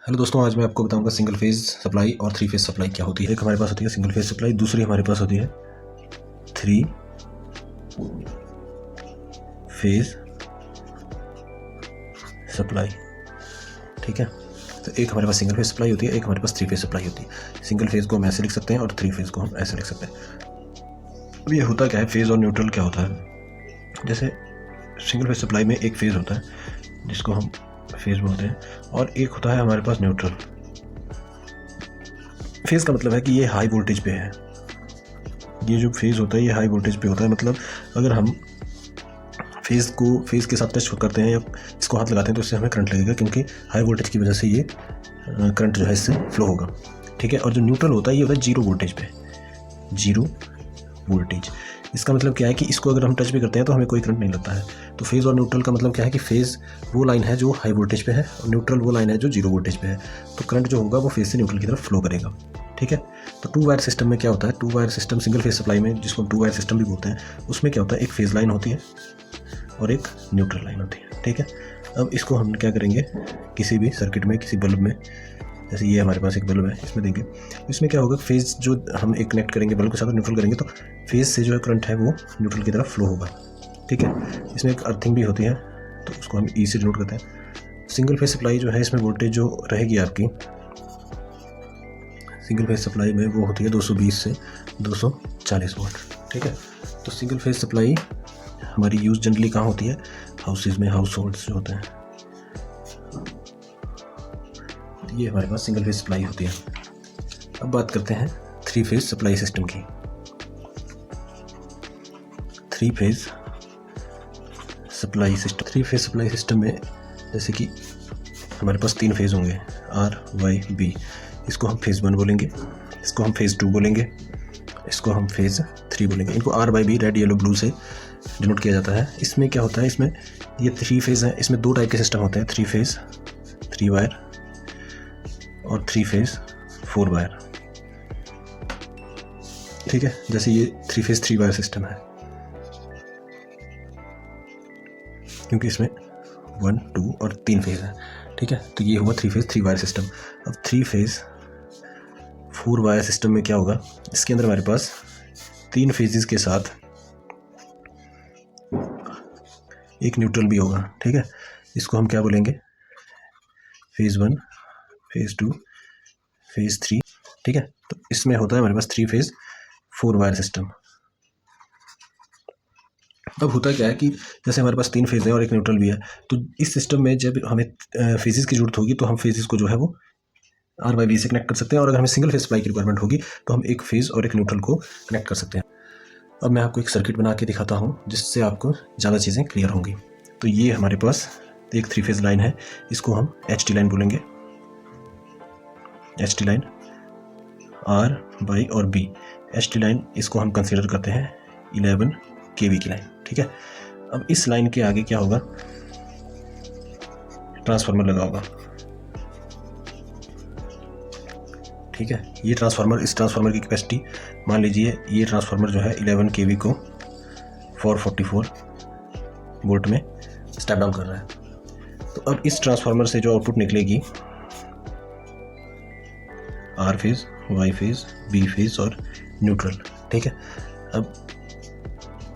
Hello दोस्तों, आज मैं आपको बताऊंगा सिंगल फेज सप्लाई और थ्री फेज सप्लाई क्या होती है। एक हमारे पास होती है सिंगल फेज सप्लाई, दूसरी हमारे पास होती है थ्री फेज सप्लाई। ठीक है, तो एक हमारे पास सिंगल फेज सप्लाई होती है, एक हमारे पास थ्री फेज सप्लाई होती है। सिंगल फेज को हम ऐसे लिख सकते हैं और थ्री फेज को हम ऐसे लिख सकते हैं। अब ये होता क्या है, फेज और न्यूट्रल क्या होता है। जैसे सिंगल फेज सप्लाई में एक फेज होता है जिसको हम फेज बोलते हैं, और एक होता है हमारे पास न्यूट्रल। फेज का मतलब है कि ये हाई वोल्टेज पे है। ये जो फेज होता है ये हाई वोल्टेज पे होता है। मतलब अगर हम फेज के साथ टच करते हैं या इसको हाथ लगाते हैं तो इससे हमें करंट लगेगा, क्योंकि हाई वोल्टेज की वजह से ये करंट जो है इससे फ्लो होगा। ठीक है, और जो न्यूट्रल होता है ये होता है जीरो वोल्टेज पे, जीरो वोल्टेज। इसका मतलब क्या है कि इसको अगर हम टच भी करते हैं तो हमें कोई करंट नहीं लगता है। तो फेज़ और न्यूट्रल का मतलब क्या है कि फेज़ वो लाइन है जो हाई वोल्टेज पे है और न्यूट्रल वो लाइन है जो जीरो वोल्टेज पे है। तो करंट जो होगा वो फेज़ से न्यूट्रल की तरफ फ्लो करेगा। ठीक है, तो टू वायर सिस्टम में क्या होता है, two wire system single phase supply में, जिसको हम टू वायर सिस्टम भी बोलते हैं, उसमें क्या होता है, एक फेज़ लाइन होती है और एक न्यूट्रल लाइन होती है। ठीक है, अब इसको हम क्या करेंगे, किसी भी सर्किट में, किसी बल्ब में, जैसे ये हमारे पास एक बल्ब है, इसमें देंगे। इसमें क्या होगा, फेज़ जो हम एक कनेक्ट करेंगे बल्ब के साथ, न्यूट्रल करेंगे तो फेज़ से जो करंट है वो न्यूट्रल की तरफ फ्लो होगा। ठीक है, इसमें एक अर्थिंग भी होती है तो उसको हम ई से डिनोट करते हैं। सिंगल फेज सप्लाई जो है, इसमें वोल्टेज जो रहेगी आपकी सिंगल फेज सप्लाई में वो होती है 220 से 240 वोल्ट। ठीक है, तो सिंगल फेज सप्लाई हमारी यूज़ जनरली कहाँ होती है, हाउसेज में, हाउस होल्ड्स जो होते हैं। ये हमारे पास सिंगल फेज सप्लाई होती है। अब बात करते हैं थ्री फेज सप्लाई सिस्टम की। थ्री फेज सप्लाई सिस्टम में जैसे कि हमारे पास तीन फेज होंगे, आर वाई बी। इसको हम फेज 1 बोलेंगे, इसको हम फेज 2 बोलेंगे, इसको हम फेज 3 बोलेंगे। इनको R Y B red yellow blue से डिनोट किया जाता है। इसमें क्या होता है, इसमें ये थ्री फेज है, इसमें दो टाइप के सिस्टम होते हैं, थ्री फेज 3 वायर और थ्री फेज 4 वायर। ठीक है, जैसे ये थ्री फेज 3 वायर सिस्टम है क्योंकि इसमें 1, 2 और 3 फेज है। ठीक है, तो ये हुआ थ्री फेज 3 वायर सिस्टम। अब थ्री फेज 4 वायर सिस्टम में क्या होगा, इसके अंदर हमारे पास 3 फेजेस के साथ एक न्यूट्रल भी होगा। ठीक है, इसको हम क्या बोलेंगे, फेज 1, फेज 2, फेज 3। ठीक है, तो इसमें होता है हमारे पास थ्री फेज 4 वायर सिस्टम। अब होता क्या है कि जैसे हमारे पास 3 फेज है और एक न्यूट्रल भी है, तो इस सिस्टम में जब हमें फेजेस की जरूरत होगी तो हम फेजेस को जो है वो आर वाई बी से कनेक्ट कर सकते हैं, और अगर हमें सिंगल फेज सप्लाई की रिक्वायरमेंट होगी तो हम एक फेज और एक न्यूट्रल को कनेक्ट कर सकते हैं। अब मैं आपको एक सर्किट बना के दिखाता हूँ जिससे आपको ज़्यादा चीज़ें क्लियर होंगी। तो ये हमारे पास एक थ्री फेज लाइन है, इसको हम एच टी लाइन बोलेंगे, H T line, R Y और बी। एच टी लाइन इसको हम कंसिडर करते हैं 11 kV की लाइन। ठीक है, अब इस लाइन के आगे क्या होगा, ट्रांसफार्मर लगा होगा। ठीक है, ये ट्रांसफार्मर, इस ट्रांसफार्मर की कैपेसिटी मान लीजिए, ये ट्रांसफार्मर जो है 11 kV को 444 वोल्ट में स्टेप डाउन कर रहा है। तो अब इस ट्रांसफार्मर से जो आउटपुट निकलेगी, R phase, Y phase, B phase और न्यूट्रल। ठीक है, अब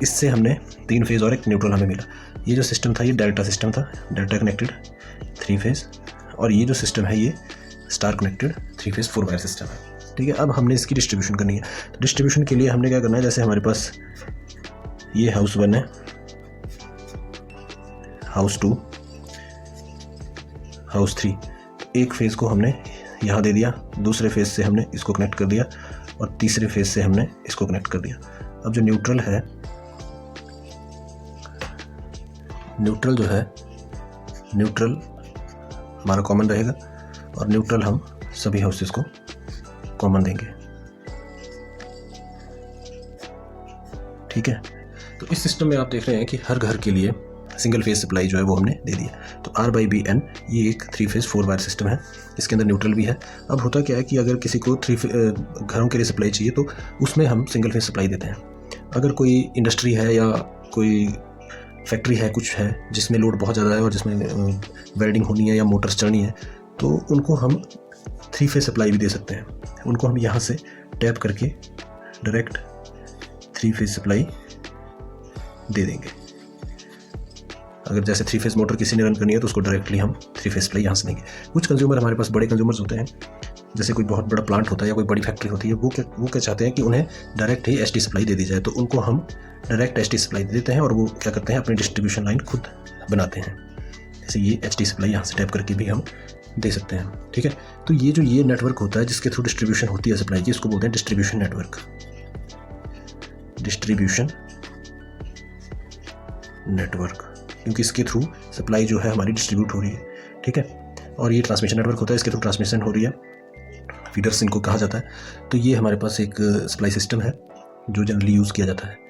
इससे हमने 3 फेज और एक न्यूट्रल हमें मिला। ये जो सिस्टम था ये डेल्टा सिस्टम था, डेल्टा कनेक्टेड 3 फेज, और ये जो सिस्टम है ये star connected 3 phase 4 wire system है। ठीक है, अब हमने इसकी डिस्ट्रीब्यूशन करनी है। तो डिस्ट्रीब्यूशन के लिए हमने क्या करना है, जैसे हमारे पास ये हाउस 1 है, हाउस 2, हाउस 3। एक फेज को हमने यहाँ दे दिया, दूसरे फेज से हमने इसको कनेक्ट कर दिया और तीसरे फेज से हमने इसको कनेक्ट कर दिया। अब जो न्यूट्रल है, न्यूट्रल जो है, न्यूट्रल हमारा कॉमन रहेगा और न्यूट्रल हम सभी हाउसेस को कॉमन देंगे। ठीक है, तो इस सिस्टम में आप देख रहे हैं कि हर घर के लिए सिंगल फेज सप्लाई जो है वो हमने दे दिया। तो आर बाई बी एन ये एक थ्री फेज 4 वायर सिस्टम है, इसके अंदर न्यूट्रल भी है। अब होता क्या है कि अगर किसी को घरों के लिए सप्लाई चाहिए तो उसमें हम सिंगल फेज सप्लाई देते हैं। अगर कोई इंडस्ट्री है या कोई फैक्ट्री है, कुछ है जिसमें लोड बहुत ज़्यादा है और जिसमें वेल्डिंग होनी है या मोटर्स चलनी है, तो उनको हम 3 फेज सप्लाई भी दे सकते हैं। उनको हम यहाँ से टैप करके डायरेक्ट 3 फेज सप्लाई दे देंगे। अगर जैसे 3 फेज मोटर किसी ने रन करनी है तो उसको डायरेक्टली हम 3 फेज सप्लाई यहाँ से देंगे। कुछ कंज्यूमर हमारे पास बड़े कंज्यूमर्स होते हैं, जैसे कोई बहुत बड़ा प्लांट होता है या कोई बड़ी फैक्ट्री होती है, वो क्या चाहते हैं कि उन्हें डायरेक्ट ही एसटी सप्लाई दे दी जाए, तो उनको हम डायरेक्ट एसटी सप्लाई दे देते हैं और वो क्या करते हैं, अपनी डिस्ट्रीब्यूशन लाइन खुद बनाते हैं। जैसे ये एचटी सप्लाई यहाँ से टैप करके भी हम दे सकते हैं। ठीक है, तो ये जो ये नेटवर्क होता है जिसके थ्रू डिस्ट्रीब्यूशन होती है सप्लाई की, इसको बोलते हैं डिस्ट्रीब्यूशन नेटवर्क। डिस्ट्रीब्यूशन नेटवर्क, क्योंकि इसके थ्रू सप्लाई जो है हमारी डिस्ट्रीब्यूट हो रही है। ठीक है, और ये ट्रांसमिशन नेटवर्क होता है, इसके थ्रू ट्रांसमिशन हो रही है, फीडर्स इनको कहा जाता है। तो ये हमारे पास एक सप्लाई सिस्टम है जो जनरली यूज़ किया जाता है।